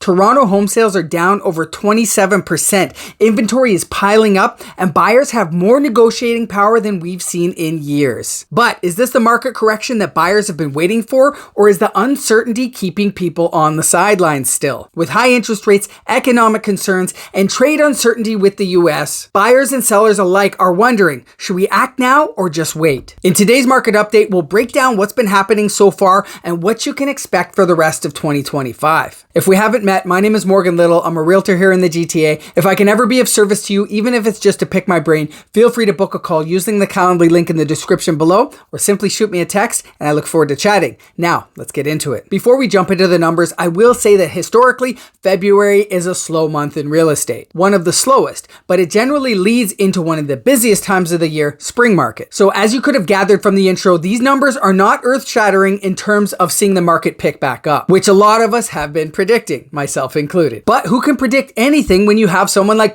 Toronto home sales are down over 27%. Inventory is piling up and buyers have more negotiating power than we've seen in years. But is this the market correction that buyers have been waiting for, or is the uncertainty keeping people on the sidelines still? With high interest rates, economic concerns, and trade uncertainty with the US, buyers and sellers alike are wondering, should we act now or just wait? In today's market update, we'll break down what's been happening so far and what you can expect for the rest of 2025. If we haven't met, my name is Morgan Little. I'm a realtor here in the GTA. If I can ever be of service to you, even if it's just to pick my brain, feel free to book a call using the Calendly link in the description below, or simply shoot me a text, and I look forward to chatting. Now, let's get into it. Before we jump into the numbers, I will say that historically, February is a slow month in real estate. One of the slowest, but it generally leads into one of the busiest times of the year, spring market. So as you could have gathered from the intro, these numbers are not earth-shattering in terms of seeing the market pick back up, which a lot of us have been predicting, myself included. But who can predict anything when you have someone like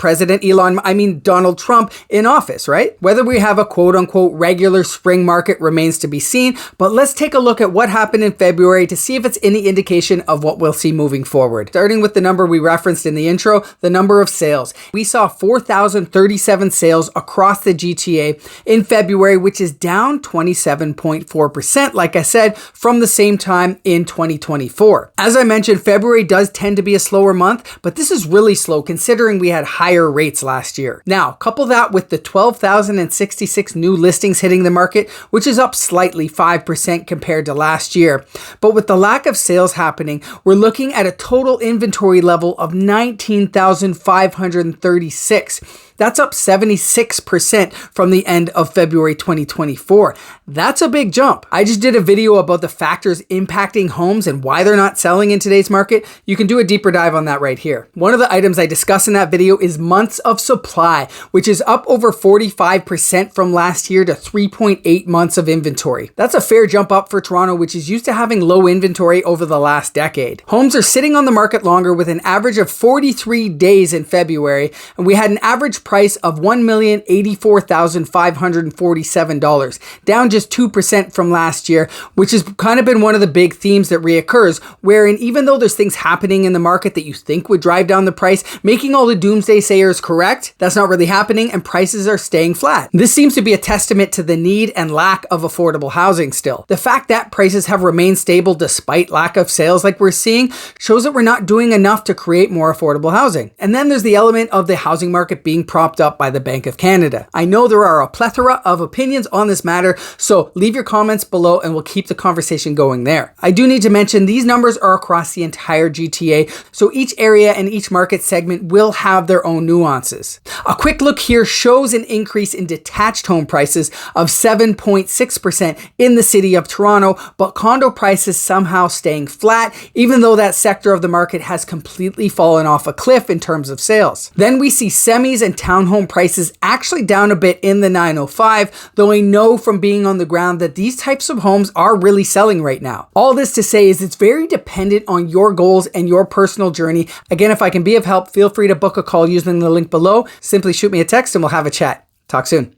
Donald Trump in office, right? Whether we have a quote-unquote regular spring market remains to be seen, but let's take a look at what happened in February to see if it's any indication of what we'll see moving forward. Starting with the number we referenced in the intro, the number of sales. We saw 4,037 sales across the GTA in February, which is down 27.4%, like I said, from the same time in 2024. As I mentioned, February does tend to be a slower month, but this is really slow considering we had higher rates last year. Now, couple that with the 12,066 new listings hitting the market, which is up slightly 5% compared to last year. But with the lack of sales happening, we're looking at a total inventory level of 19,536. That's up 76% from the end of February 2024. That's a big jump. I just did a video about the factors impacting homes and why they're not selling in today's market. You can do a deeper dive on that right here. One of the items I discuss in that video is months of supply, which is up over 45% from last year to 3.8 months of inventory. That's a fair jump up for Toronto, which is used to having low inventory over the last decade. Homes are sitting on the market longer with an average of 43 days in February, and we had an average price of $1,084,547, down just 2% from last year, which has kind of been one of the big themes that reoccurs, wherein even though there's things happening in the market that you think would drive down the price, making all the doomsday sayers correct, that's not really happening and prices are staying flat. This seems to be a testament to the need and lack of affordable housing still. The fact that prices have remained stable despite lack of sales like we're seeing shows that we're not doing enough to create more affordable housing. And then there's the element of the housing market being propped up by the Bank of Canada. I know there are a plethora of opinions on this matter, so leave your comments below and we'll keep the conversation going there. I do need to mention these numbers are across the entire GTA, so each area and each market segment will have their own nuances. A quick look here shows an increase in detached home prices of 7.6% in the city of Toronto, but condo prices somehow staying flat, even though that sector of the market has completely fallen off a cliff in terms of sales. Then we see semis and townhome prices actually down a bit in the 905, though I know from being on the ground that these types of homes are really selling right now. All this to say is it's very dependent on your goals and your personal journey. Again, if I can be of help, feel free to book a call using the link below. Simply shoot me a text and we'll have a chat. Talk soon.